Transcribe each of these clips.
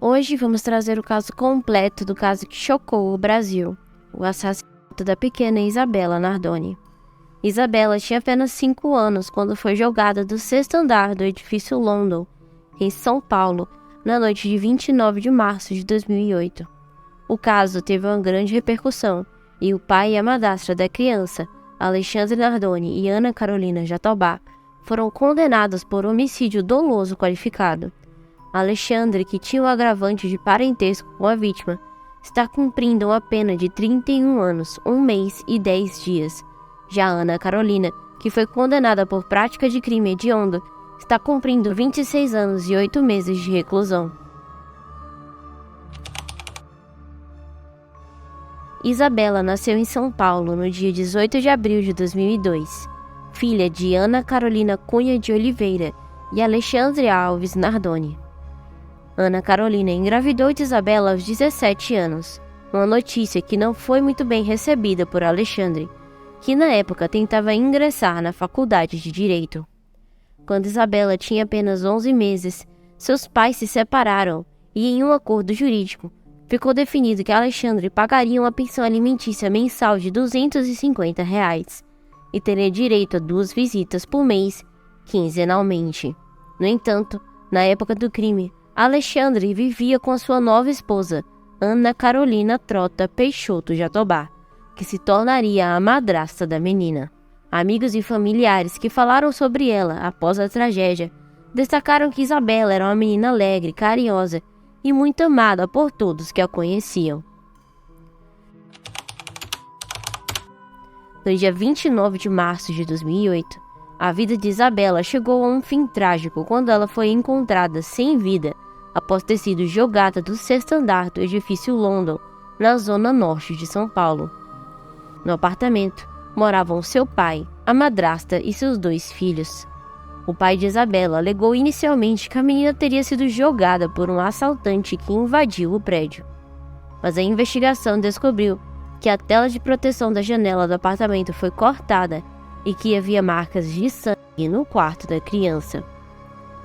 Hoje vamos trazer o caso completo do caso que chocou o Brasil, o assassinato da pequena Isabella Nardoni. Isabella tinha apenas 5 anos quando foi jogada do 6º andar do edifício London, em São Paulo, na noite de 29 de março de 2008. O caso teve uma grande repercussão e o pai e a madrasta da criança, Alexandre Nardoni e Ana Carolina Jatobá, foram condenados por homicídio doloso qualificado. Alexandre, que tinha o agravante de parentesco com a vítima, está cumprindo uma pena de 31 anos, 1 mês e 10 dias. Já Ana Carolina, que foi condenada por prática de crime hediondo, está cumprindo 26 anos e 8 meses de reclusão. Isabella nasceu em São Paulo no dia 18 de abril de 2002, filha de Ana Carolina Cunha de Oliveira e Alexandre Alves Nardoni. Ana Carolina engravidou de Isabella aos 17 anos, uma notícia que não foi muito bem recebida por Alexandre, que na época tentava ingressar na faculdade de Direito. Quando Isabella tinha apenas 11 meses, seus pais se separaram e, em um acordo jurídico, ficou definido que Alexandre pagaria uma pensão alimentícia mensal de R$ 250 e teria direito a 2 visitas por mês, quinzenalmente. No entanto, na época do crime, Alexandre vivia com a sua nova esposa, Ana Carolina Trota Peixoto Jatobá, que se tornaria a madrasta da menina. Amigos e familiares que falaram sobre ela após a tragédia destacaram que Isabella era uma menina alegre, carinhosa e muito amada por todos que a conheciam. No dia 29 de março de 2008, a vida de Isabella chegou a um fim trágico quando ela foi encontrada sem vida após ter sido jogada do 6º andar do edifício London, na zona norte de São Paulo. No apartamento moravam seu pai, a madrasta e seus 2 filhos. O pai de Isabella alegou inicialmente que a menina teria sido jogada por um assaltante que invadiu o prédio. Mas a investigação descobriu que a tela de proteção da janela do apartamento foi cortada e que havia marcas de sangue no quarto da criança.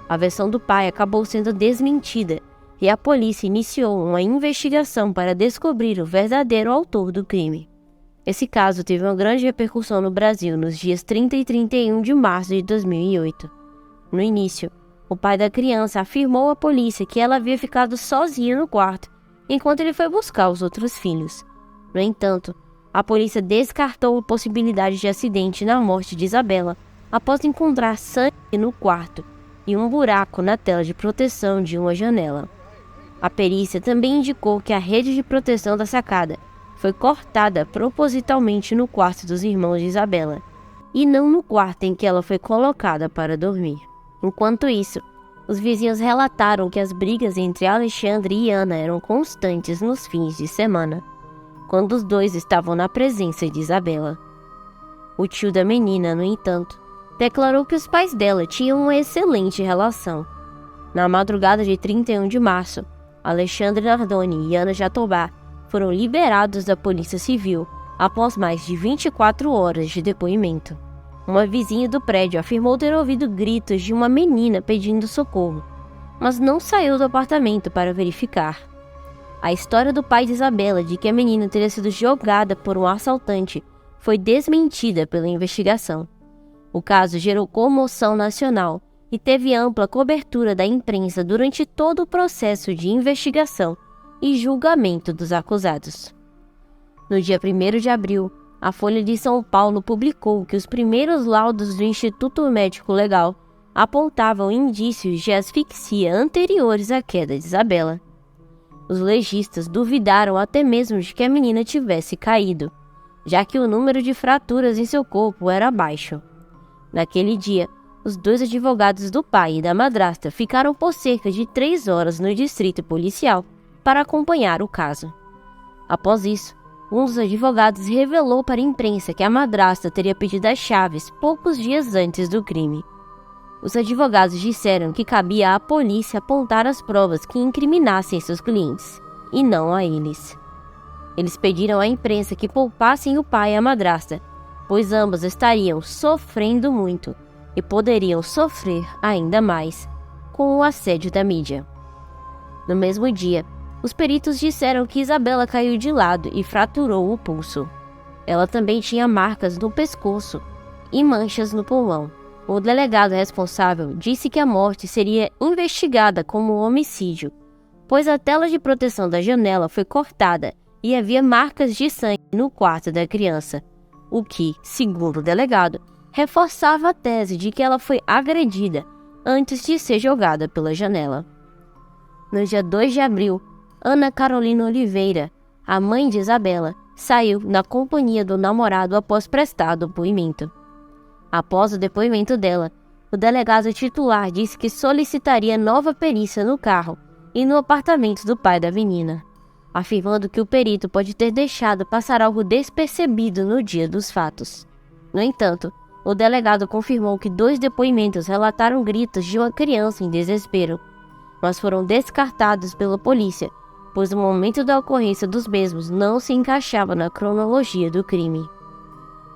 A versão do pai acabou sendo desmentida e a polícia iniciou uma investigação para descobrir o verdadeiro autor do crime. Esse caso teve uma grande repercussão no Brasil nos dias 30 e 31 de março de 2008. No início, o pai da criança afirmou à polícia que ela havia ficado sozinha no quarto enquanto ele foi buscar os outros filhos. No entanto, a polícia descartou a possibilidade de acidente na morte de Isabella após encontrar sangue no quarto e um buraco na tela de proteção de uma janela. A perícia também indicou que a rede de proteção da sacada foi cortada propositalmente no quarto dos irmãos de Isabella, e não no quarto em que ela foi colocada para dormir. Enquanto isso, os vizinhos relataram que as brigas entre Alexandre e Ana eram constantes nos fins de semana, quando os dois estavam na presença de Isabella. O tio da menina, no entanto, declarou que os pais dela tinham uma excelente relação. Na madrugada de 31 de março, Alexandre Nardoni e Ana Jatobá foram liberados da Polícia Civil após mais de 24 horas de depoimento. Uma vizinha do prédio afirmou ter ouvido gritos de uma menina pedindo socorro, mas não saiu do apartamento para verificar. A história do pai de Isabella de que a menina teria sido jogada por um assaltante foi desmentida pela investigação. O caso gerou comoção nacional e teve ampla cobertura da imprensa durante todo o processo de investigação e julgamento dos acusados. No dia 1º de abril, a Folha de São Paulo publicou que os primeiros laudos do Instituto Médico Legal apontavam indícios de asfixia anteriores à queda de Isabella. Os legistas duvidaram até mesmo de que a menina tivesse caído, já que o número de fraturas em seu corpo era baixo. Naquele dia, os 2 advogados do pai e da madrasta ficaram por cerca de 3 horas no distrito policial para acompanhar o caso. Após isso, um dos advogados revelou para a imprensa que a madrasta teria pedido as chaves poucos dias antes do crime. Os advogados disseram que cabia à polícia apontar as provas que incriminassem seus clientes, e não a eles. Eles pediram à imprensa que poupassem o pai e a madrasta, pois ambos estariam sofrendo muito e poderiam sofrer ainda mais com o assédio da mídia. No mesmo dia, os peritos disseram que Isabela caiu de lado e fraturou o pulso. Ela também tinha marcas no pescoço e manchas no pulmão. O delegado responsável disse que a morte seria investigada como homicídio, pois a tela de proteção da janela foi cortada e havia marcas de sangue no quarto da criança, o que, segundo o delegado, reforçava a tese de que ela foi agredida antes de ser jogada pela janela. No dia 2 de abril, Ana Carolina Oliveira, a mãe de Isabela, saiu na companhia do namorado após prestar depoimento. Após o depoimento dela, o delegado titular disse que solicitaria nova perícia no carro e no apartamento do pai da menina, afirmando que o perito pode ter deixado passar algo despercebido no dia dos fatos. No entanto, o delegado confirmou que 2 depoimentos relataram gritos de uma criança em desespero, mas foram descartados pela polícia, pois o momento da ocorrência dos mesmos não se encaixava na cronologia do crime.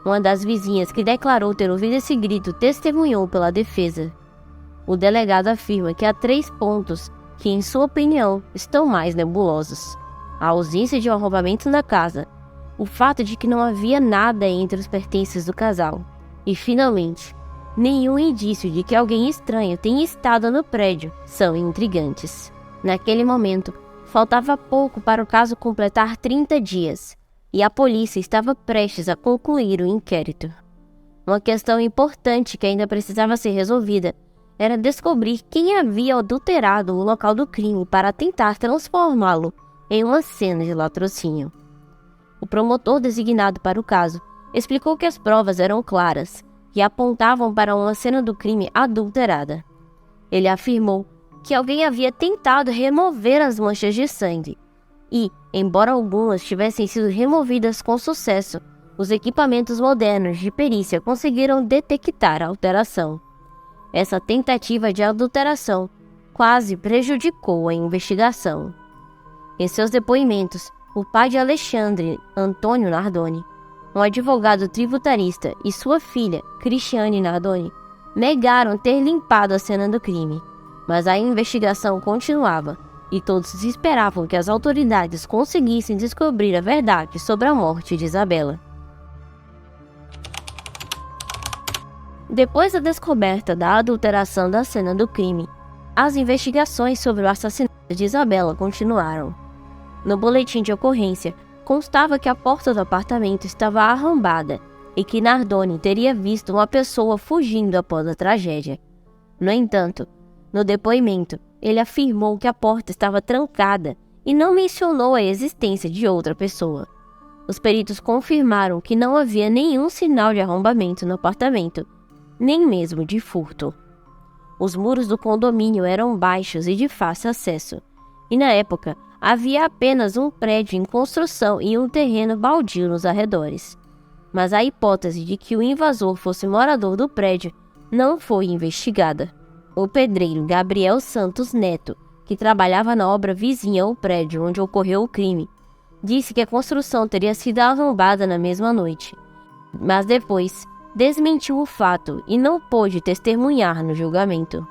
Uma das vizinhas que declarou ter ouvido esse grito testemunhou pela defesa. O delegado afirma que há 3 pontos que, em sua opinião, estão mais nebulosos: a ausência de um arrombamento na casa, o fato de que não havia nada entre os pertences do casal e, finalmente, nenhum indício de que alguém estranho tenha estado no prédio são intrigantes. Naquele momento, faltava pouco para o caso completar 30 dias e a polícia estava prestes a concluir o inquérito. Uma questão importante que ainda precisava ser resolvida era descobrir quem havia adulterado o local do crime para tentar transformá-lo em uma cena de latrocínio. O promotor designado para o caso explicou que as provas eram claras e apontavam para uma cena do crime adulterada. Ele afirmou que alguém havia tentado remover as manchas de sangue e, embora algumas tivessem sido removidas com sucesso, os equipamentos modernos de perícia conseguiram detectar a alteração. Essa tentativa de adulteração quase prejudicou a investigação. Em seus depoimentos, o pai de Alexandre, Antônio Nardoni, um advogado tributarista, e sua filha, Cristiane Nardoni, negaram ter limpado a cena do crime, mas a investigação continuava e todos esperavam que as autoridades conseguissem descobrir a verdade sobre a morte de Isabela. Depois da descoberta da adulteração da cena do crime, as investigações sobre o assassinato de Isabela continuaram. No boletim de ocorrência, constava que a porta do apartamento estava arrombada e que Nardoni teria visto uma pessoa fugindo após a tragédia. No entanto, no depoimento, ele afirmou que a porta estava trancada e não mencionou a existência de outra pessoa. Os peritos confirmaram que não havia nenhum sinal de arrombamento no apartamento, nem mesmo de furto. Os muros do condomínio eram baixos e de fácil acesso, e na época havia apenas um prédio em construção e um terreno baldio nos arredores. Mas a hipótese de que o invasor fosse morador do prédio não foi investigada. O pedreiro Gabriel Santos Neto, que trabalhava na obra vizinha ao prédio onde ocorreu o crime, disse que a construção teria sido arrombada na mesma noite, mas depois desmentiu o fato e não pôde testemunhar no julgamento.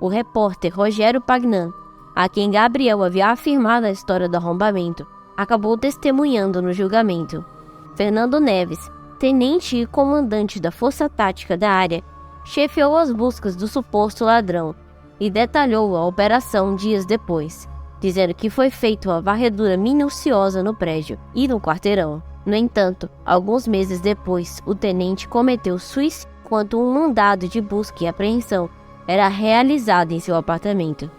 O repórter Rogério Pagnan, a quem Gabriel havia afirmado a história do arrombamento, acabou testemunhando no julgamento. Fernando Neves, tenente e comandante da Força Tática da área, chefiou as buscas do suposto ladrão e detalhou a operação dias depois, dizendo que foi feita uma varredura minuciosa no prédio e no quarteirão. No entanto, alguns meses depois, o tenente cometeu suicídio enquanto um mandado de busca e apreensão era realizado em seu apartamento,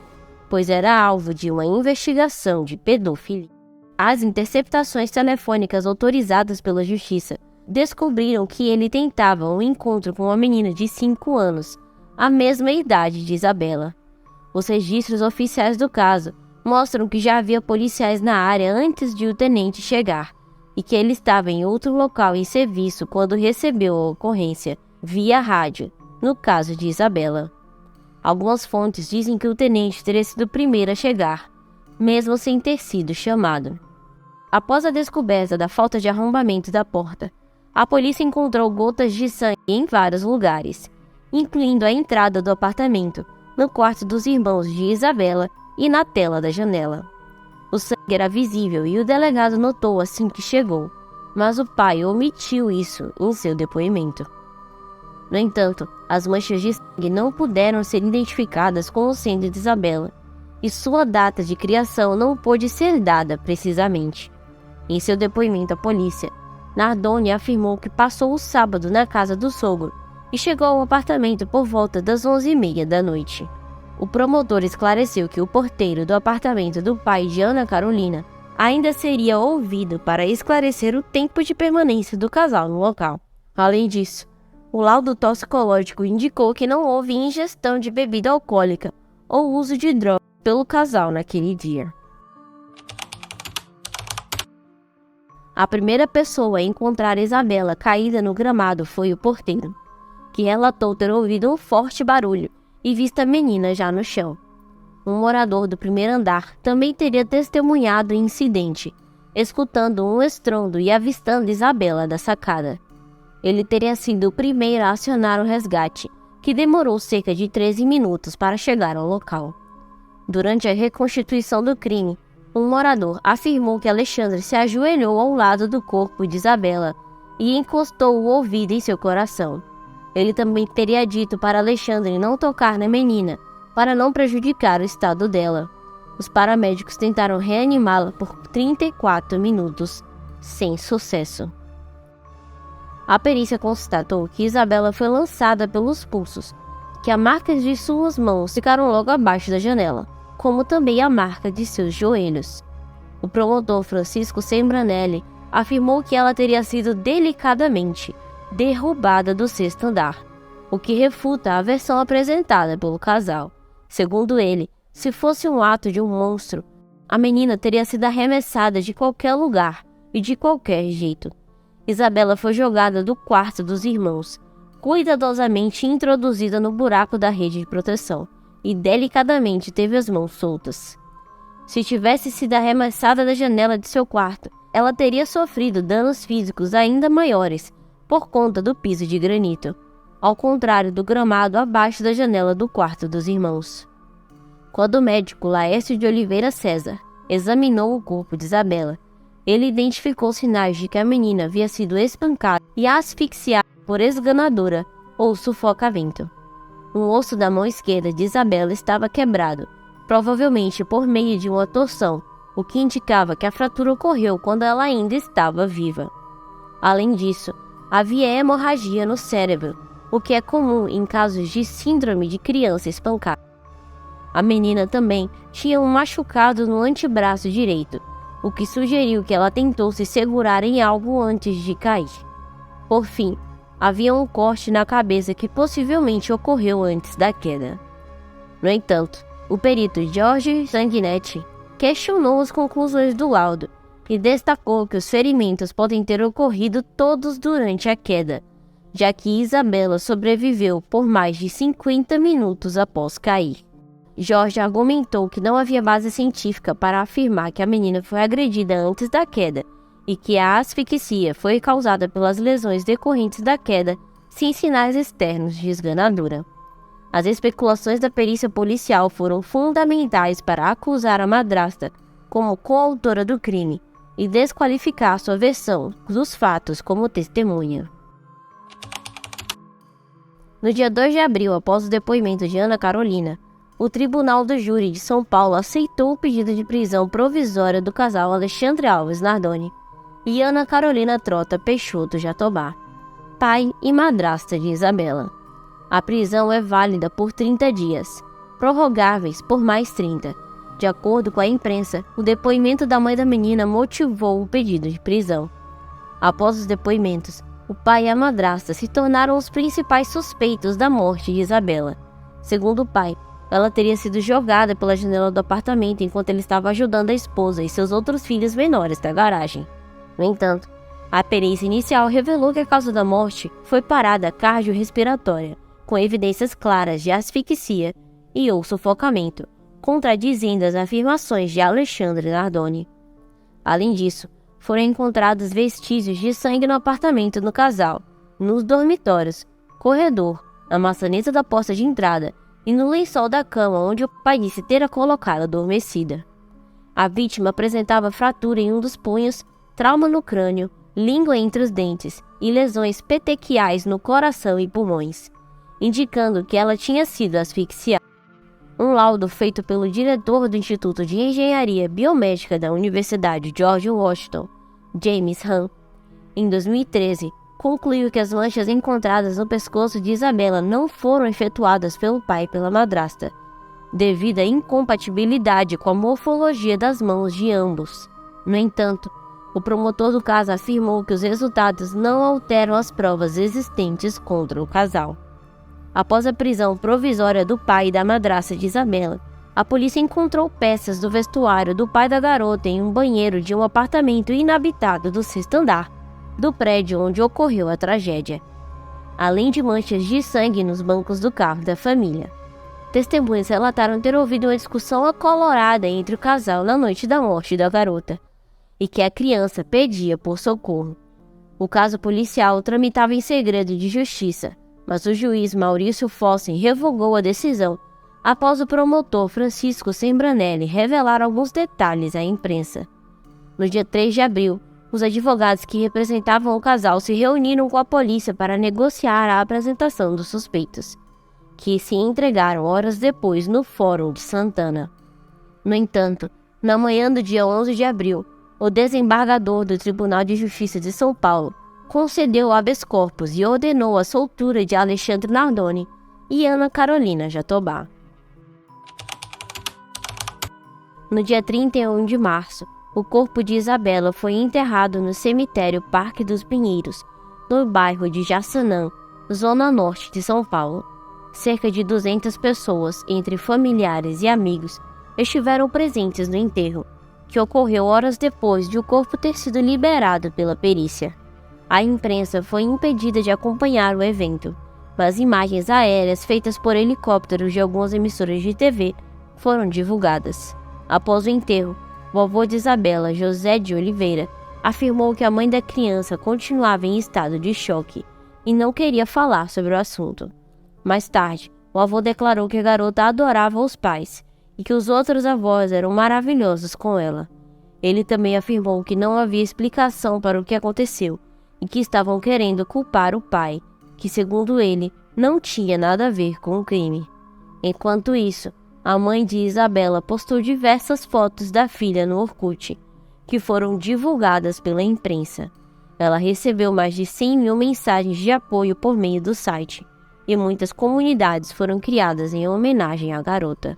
pois era alvo de uma investigação de pedofilia. As interceptações telefônicas autorizadas pela justiça descobriram que ele tentava um encontro com uma menina de 5 anos, a mesma idade de Isabela. Os registros oficiais do caso mostram que já havia policiais na área antes de o tenente chegar e que ele estava em outro local em serviço quando recebeu a ocorrência, via rádio, no caso de Isabela. Algumas fontes dizem que o tenente teria sido o primeiro a chegar, mesmo sem ter sido chamado. Após a descoberta da falta de arrombamento da porta, a polícia encontrou gotas de sangue em vários lugares, incluindo a entrada do apartamento, no quarto dos irmãos de Isabela e na tela da janela. O sangue era visível e o delegado notou assim que chegou, mas o pai omitiu isso em seu depoimento. No entanto, as manchas de sangue não puderam ser identificadas como sendo de Isabela, e sua data de criação não pôde ser dada precisamente. Em seu depoimento à polícia, Nardoni afirmou que passou o sábado na casa do sogro e chegou ao apartamento por volta das 11h30 da noite. O promotor esclareceu que o porteiro do apartamento do pai de Ana Carolina ainda seria ouvido para esclarecer o tempo de permanência do casal no local. Além disso, o laudo toxicológico indicou que não houve ingestão de bebida alcoólica ou uso de drogas pelo casal naquele dia. A primeira pessoa a encontrar Isabela caída no gramado foi o porteiro, que relatou ter ouvido um forte barulho e visto a menina já no chão. Um morador do primeiro andar também teria testemunhado o incidente, escutando um estrondo e avistando Isabela da sacada. Ele teria sido o primeiro a acionar o resgate, que demorou cerca de 13 minutos para chegar ao local. Durante a reconstituição do crime, um morador afirmou que Alexandre se ajoelhou ao lado do corpo de Isabela e encostou o ouvido em seu coração. Ele também teria dito para Alexandre não tocar na menina, para não prejudicar o estado dela. Os paramédicos tentaram reanimá-la por 34 minutos, sem sucesso. A perícia constatou que Isabela foi lançada pelos pulsos, que as marcas de suas mãos ficaram logo abaixo da janela, como também a marca de seus joelhos. O promotor Francisco Sembranelli afirmou que ela teria sido delicadamente derrubada do sexto andar, o que refuta a versão apresentada pelo casal. Segundo ele, se fosse um ato de um monstro, a menina teria sido arremessada de qualquer lugar e de qualquer jeito. Isabela foi jogada do quarto dos irmãos, cuidadosamente introduzida no buraco da rede de proteção, e delicadamente teve as mãos soltas. Se tivesse sido arremessada da janela de seu quarto, ela teria sofrido danos físicos ainda maiores por conta do piso de granito, ao contrário do gramado abaixo da janela do quarto dos irmãos. Quando o médico Laércio de Oliveira César examinou o corpo de Isabela, ele identificou sinais de que a menina havia sido espancada e asfixiada por esganadora ou sufocamento. Um osso da mão esquerda de Isabela estava quebrado, provavelmente por meio de uma torção, o que indicava que a fratura ocorreu quando ela ainda estava viva. Além disso, havia hemorragia no cérebro, o que é comum em casos de síndrome de criança espancada. A menina também tinha um machucado no antebraço direito, o que sugeriu que ela tentou se segurar em algo antes de cair. Por fim, havia um corte na cabeça que possivelmente ocorreu antes da queda. No entanto, o perito Jorge Sanguinetti questionou as conclusões do laudo e destacou que os ferimentos podem ter ocorrido todos durante a queda, já que Isabela sobreviveu por mais de 50 minutos após cair. Jorge argumentou que não havia base científica para afirmar que a menina foi agredida antes da queda e que a asfixia foi causada pelas lesões decorrentes da queda sem sinais externos de esganadura. As especulações da perícia policial foram fundamentais para acusar a madrasta como coautora do crime e desqualificar sua versão dos fatos como testemunha. No dia 2 de abril, após o depoimento de Ana Carolina, o Tribunal do Júri de São Paulo aceitou o pedido de prisão provisória do casal Alexandre Alves Nardoni e Ana Carolina Trota Peixoto Jatobá, pai e madrasta de Isabela. A prisão é válida por 30 dias, prorrogáveis por mais 30. De acordo com a imprensa, o depoimento da mãe da menina motivou o pedido de prisão. Após os depoimentos, o pai e a madrasta se tornaram os principais suspeitos da morte de Isabela. Segundo o pai, ela teria sido jogada pela janela do apartamento enquanto ele estava ajudando a esposa e seus outros filhos menores da garagem. No entanto, a perícia inicial revelou que a causa da morte foi parada cardiorrespiratória, com evidências claras de asfixia e ou sufocamento, contradizendo as afirmações de Alexandre Nardoni. Além disso, foram encontrados vestígios de sangue no apartamento do casal, nos dormitórios, corredor, na maçaneta da porta de entrada e no lençol da cama onde o pai disse ter a colocado adormecida. A vítima apresentava fratura em um dos punhos, trauma no crânio, língua entre os dentes e lesões petequiais no coração e pulmões, indicando que ela tinha sido asfixiada. Um laudo feito pelo diretor do Instituto de Engenharia Biomédica da Universidade George Washington, James Hahn, em 2013, concluiu que as manchas encontradas no pescoço de Isabela não foram efetuadas pelo pai e pela madrasta, devido à incompatibilidade com a morfologia das mãos de ambos. No entanto, o promotor do caso afirmou que os resultados não alteram as provas existentes contra o casal. Após a prisão provisória do pai e da madrasta de Isabela, a polícia encontrou peças do vestuário do pai da garota em um banheiro de um apartamento inabitado do 6º andar do prédio onde ocorreu a tragédia, além de manchas de sangue nos bancos do carro da família. Testemunhas relataram ter ouvido uma discussão acolorada entre o casal na noite da morte da garota, e que a criança pedia por socorro. O caso policial tramitava em segredo de justiça, mas o juiz Maurício Fossen revogou a decisão após o promotor Francisco Sembranelli revelar alguns detalhes à imprensa. No dia 3 de abril, os advogados que representavam o casal se reuniram com a polícia para negociar a apresentação dos suspeitos, que se entregaram horas depois no Fórum de Santana. No entanto, na manhã do dia 11 de abril, o desembargador do Tribunal de Justiça de São Paulo concedeu habeas corpus e ordenou a soltura de Alexandre Nardoni e Ana Carolina Jatobá. No dia 31 de março, o corpo de Isabela foi enterrado no cemitério Parque dos Pinheiros, no bairro de Jaçanã, zona norte de São Paulo. Cerca de 200 pessoas, entre familiares e amigos, estiveram presentes no enterro, que ocorreu horas depois de o corpo ter sido liberado pela perícia. A imprensa foi impedida de acompanhar o evento, mas imagens aéreas feitas por helicópteros de algumas emissoras de TV foram divulgadas. Após o enterro, o avô de Isabela, José de Oliveira, afirmou que a mãe da criança continuava em estado de choque e não queria falar sobre o assunto. Mais tarde, o avô declarou que a garota adorava os pais e que os outros avós eram maravilhosos com ela. Ele também afirmou que não havia explicação para o que aconteceu e que estavam querendo culpar o pai, que, segundo ele, não tinha nada a ver com o crime. Enquanto isso, a mãe de Isabela postou diversas fotos da filha no Orkut, que foram divulgadas pela imprensa. Ela recebeu mais de 100.000 mensagens de apoio por meio do site, e muitas comunidades foram criadas em homenagem à garota.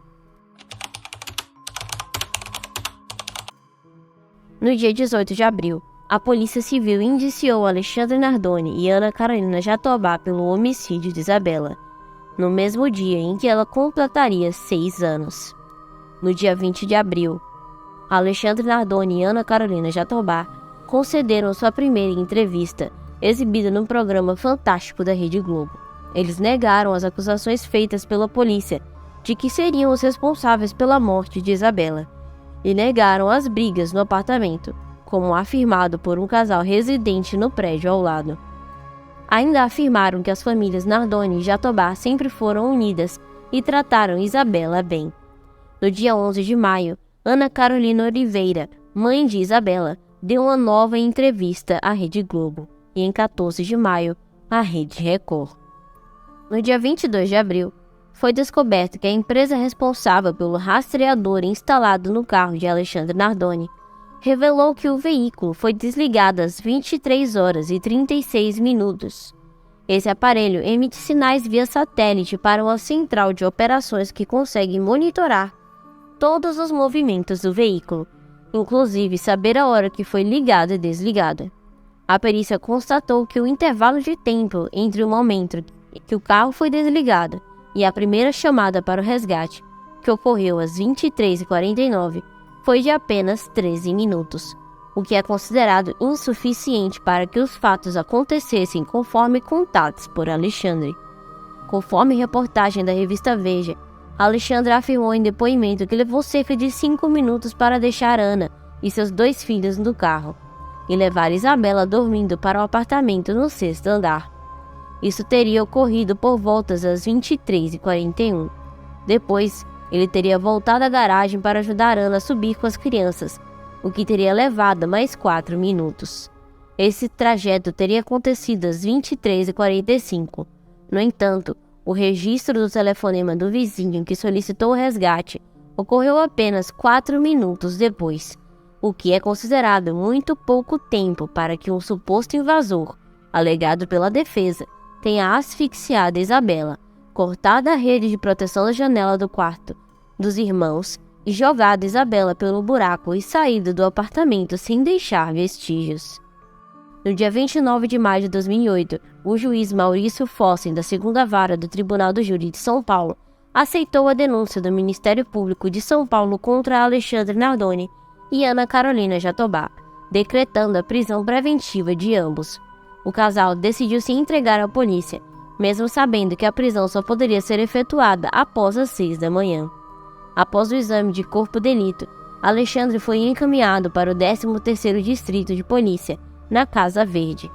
No dia 18 de abril, a Polícia Civil indiciou Alexandre Nardoni e Ana Carolina Jatobá pelo homicídio de Isabela, no mesmo dia em que ela completaria 6 anos. No dia 20 de abril, Alexandre Nardoni e Ana Carolina Jatobá concederam sua primeira entrevista, exibida no programa Fantástico da Rede Globo. Eles negaram as acusações feitas pela polícia de que seriam os responsáveis pela morte de Isabela, e negaram as brigas no apartamento, como afirmado por um casal residente no prédio ao lado. Ainda afirmaram que as famílias Nardoni e Jatobá sempre foram unidas e trataram Isabela bem. No dia 11 de maio, Ana Carolina Oliveira, mãe de Isabela, deu uma nova entrevista à Rede Globo e, em 14 de maio, à Rede Record. No dia 22 de abril, foi descoberto que a empresa responsável pelo rastreador instalado no carro de Alexandre Nardoni revelou que o veículo foi desligado às 23 horas e 36 minutos. Esse aparelho emite sinais via satélite para uma central de operações que consegue monitorar todos os movimentos do veículo, inclusive saber a hora que foi ligado e desligado. A perícia constatou que o intervalo de tempo entre o momento que o carro foi desligado e a primeira chamada para o resgate, que ocorreu às 23h49, foi de apenas 13 minutos, o que é considerado insuficiente para que os fatos acontecessem conforme contados por Alexandre. Conforme reportagem da revista Veja, Alexandre afirmou em depoimento que levou cerca de 5 minutos para deixar Ana e seus 2 filhos no carro e levar Isabela dormindo para o apartamento no 6º andar. Isso teria ocorrido por voltas às 23h41. Depois, ele teria voltado à garagem para ajudar Ana a subir com as crianças, o que teria levado mais 4 minutos. Esse trajeto teria acontecido às 23h45. No entanto, o registro do telefonema do vizinho que solicitou o resgate ocorreu apenas 4 minutos depois, o que é considerado muito pouco tempo para que um suposto invasor, alegado pela defesa, tenha asfixiado Isabela, cortado a rede de proteção da janela do quarto dos irmãos e jogado Isabela pelo buraco e saído do apartamento sem deixar vestígios. No dia 29 de maio de 2008, o juiz Maurício Fossen, da 2ª Vara do Tribunal do Júri de São Paulo, aceitou a denúncia do Ministério Público de São Paulo contra Alexandre Nardoni e Ana Carolina Jatobá, decretando a prisão preventiva de ambos. O casal decidiu se entregar à polícia, mesmo sabendo que a prisão só poderia ser efetuada após as 6 da manhã. Após o exame de corpo de delito, Alexandre foi encaminhado para o 13º Distrito de Polícia, na Casa Verde,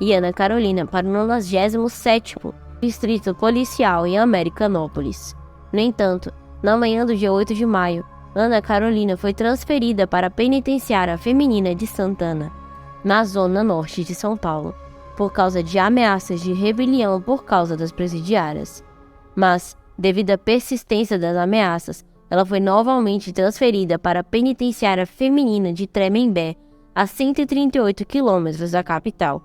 e Ana Carolina para o 97º Distrito Policial em Americanópolis. No entanto, na manhã do dia 8 de maio, Ana Carolina foi transferida para a Penitenciária Feminina de Santana, na zona norte de São Paulo, por causa de ameaças de rebelião por causa das presidiárias. Mas, devido à persistência das ameaças, ela foi novamente transferida para a Penitenciária Feminina de Tremembé, a 138 quilômetros da capital.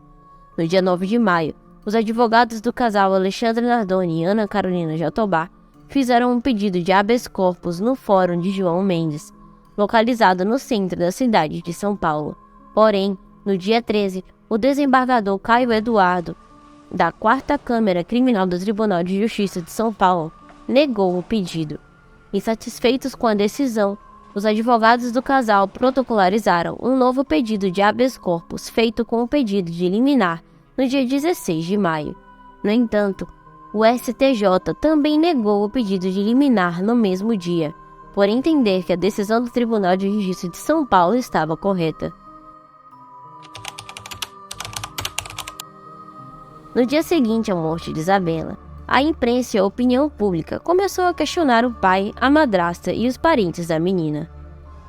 No dia 9 de maio, os advogados do casal Alexandre Nardoni e Ana Carolina Jatobá fizeram um pedido de habeas corpus no Fórum de João Mendes, localizado no centro da cidade de São Paulo. Porém, no dia 13, o desembargador Caio Eduardo, da 4ª Câmara Criminal do Tribunal de Justiça de São Paulo, negou o pedido. Insatisfeitos com a decisão, os advogados do casal protocolarizaram um novo pedido de habeas corpus feito com o pedido de liminar no dia 16 de maio. No entanto, o STJ também negou o pedido de liminar no mesmo dia, por entender que a decisão do Tribunal de Justiça de São Paulo estava correta. No dia seguinte à morte de Isabela, a imprensa e a opinião pública começou a questionar o pai, a madrasta e os parentes da menina.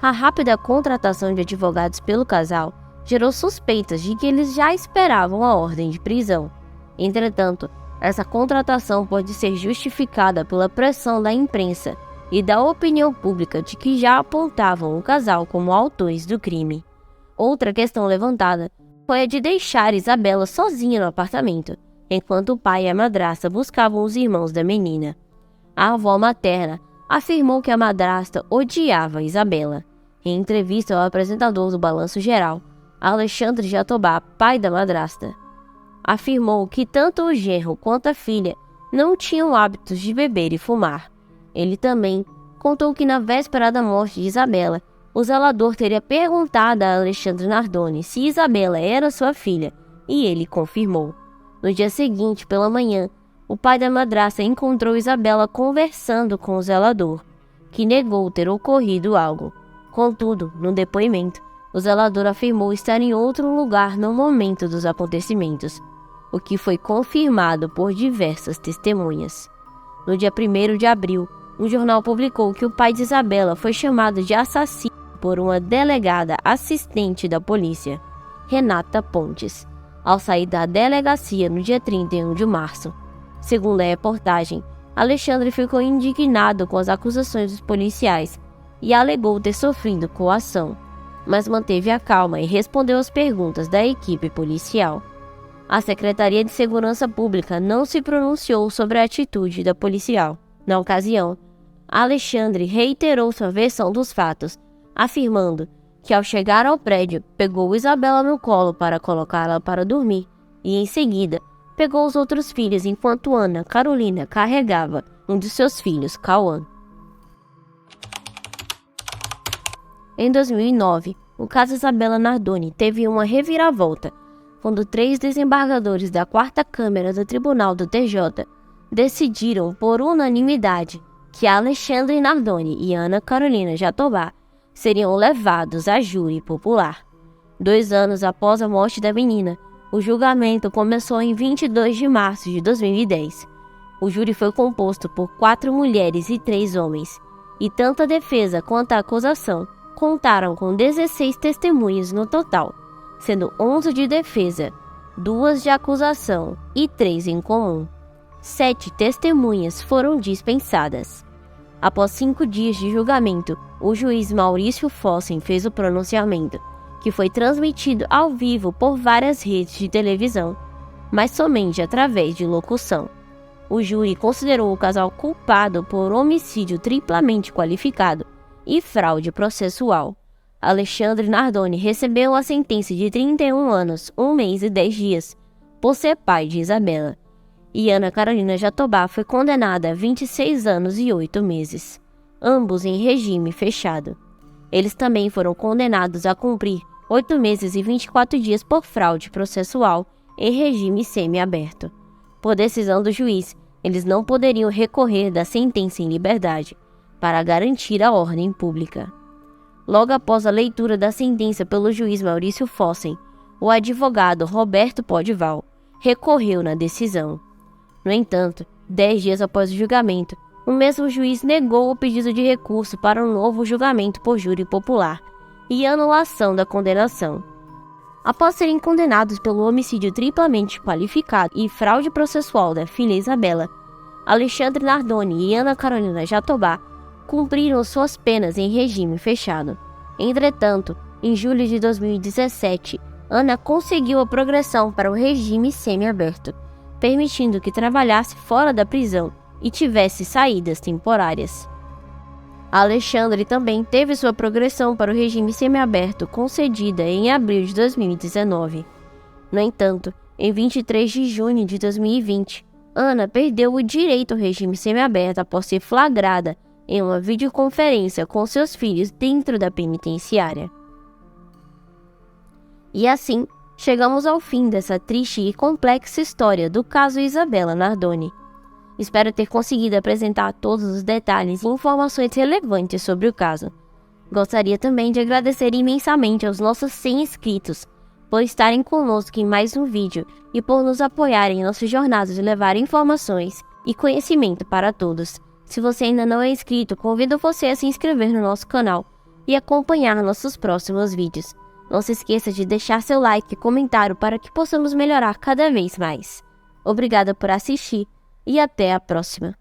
A rápida contratação de advogados pelo casal gerou suspeitas de que eles já esperavam a ordem de prisão. Entretanto, essa contratação pode ser justificada pela pressão da imprensa e da opinião pública de que já apontavam o casal como autores do crime. Outra questão levantada foi a de deixar Isabela sozinha no apartamento, enquanto o pai e a madrasta buscavam os irmãos da menina. A avó materna afirmou que a madrasta odiava Isabela. Em entrevista ao apresentador do Balanço Geral, Alexandre Jatobá, pai da madrasta, afirmou que tanto o genro quanto a filha não tinham hábitos de beber e fumar. Ele também contou que na véspera da morte de Isabela, o zelador teria perguntado a Alexandre Nardoni se Isabela era sua filha, e ele confirmou. No dia seguinte, pela manhã, o pai da madrasta encontrou Isabela conversando com o zelador, que negou ter ocorrido algo. Contudo, no depoimento, o zelador afirmou estar em outro lugar no momento dos acontecimentos, o que foi confirmado por diversas testemunhas. No dia 1º de abril, um jornal publicou que o pai de Isabela foi chamado de assassino por uma delegada assistente da polícia, Renata Pontes, ao sair da delegacia no dia 31 de março. Segundo a reportagem, Alexandre ficou indignado com as acusações dos policiais e alegou ter sofrido coação, mas manteve a calma e respondeu às perguntas da equipe policial. A Secretaria de Segurança Pública não se pronunciou sobre a atitude da policial. Na ocasião, Alexandre reiterou sua versão dos fatos, afirmando que ao chegar ao prédio, pegou Isabela no colo para colocá-la para dormir e, em seguida, pegou os outros filhos enquanto Ana Carolina carregava um de seus filhos, Cauã. Em 2009, o caso Isabela Nardoni teve uma reviravolta, quando 3 desembargadores da 4ª Câmara do Tribunal do TJ decidiram por unanimidade que Alexandre Nardoni e Ana Carolina Jatobá seriam levados a júri popular. 2 anos após a morte da menina, o julgamento começou em 22 de março de 2010. O júri foi composto por 4 mulheres e 3 homens, e tanto a defesa quanto a acusação contaram com 16 testemunhas no total, sendo 11 de defesa, 2 de acusação e 3 em comum. 7 testemunhas foram dispensadas. Após 5 dias de julgamento, o juiz Maurício Fossen fez o pronunciamento, que foi transmitido ao vivo por várias redes de televisão, mas somente através de locução. O júri considerou o casal culpado por homicídio triplamente qualificado e fraude processual. Alexandre Nardoni recebeu a sentença de 31 anos, 1 mês e 10 dias, por ser pai de Isabela. E Ana Carolina Jatobá foi condenada a 26 anos e 8 meses, ambos em regime fechado. Eles também foram condenados a cumprir 8 meses e 24 dias por fraude processual em regime semiaberto. Por decisão do juiz, eles não poderiam recorrer da sentença em liberdade, para garantir a ordem pública. Logo após a leitura da sentença pelo juiz Maurício Fossen, o advogado Roberto Podival recorreu na decisão. No entanto, 10 dias após o julgamento, o mesmo juiz negou o pedido de recurso para um novo julgamento por júri popular e anulação da condenação. Após serem condenados pelo homicídio triplamente qualificado e fraude processual da filha Isabela, Alexandre Nardoni e Ana Carolina Jatobá cumpriram suas penas em regime fechado. Entretanto, em julho de 2017, Ana conseguiu a progressão para o regime semiaberto, permitindo que trabalhasse fora da prisão e tivesse saídas temporárias. Alexandre também teve sua progressão para o regime semiaberto concedida em abril de 2019. No entanto, em 23 de junho de 2020, Ana perdeu o direito ao regime semiaberto após ser flagrada em uma videoconferência com seus filhos dentro da penitenciária. E assim, chegamos ao fim dessa triste e complexa história do caso Isabela Nardoni. Espero ter conseguido apresentar todos os detalhes e informações relevantes sobre o caso. Gostaria também de agradecer imensamente aos nossos 100 inscritos por estarem conosco em mais um vídeo e por nos apoiarem em nossa jornada de levar informações e conhecimento para todos. Se você ainda não é inscrito, convido você a se inscrever no nosso canal e acompanhar nossos próximos vídeos. Não se esqueça de deixar seu like e comentário para que possamos melhorar cada vez mais. Obrigada por assistir e até a próxima.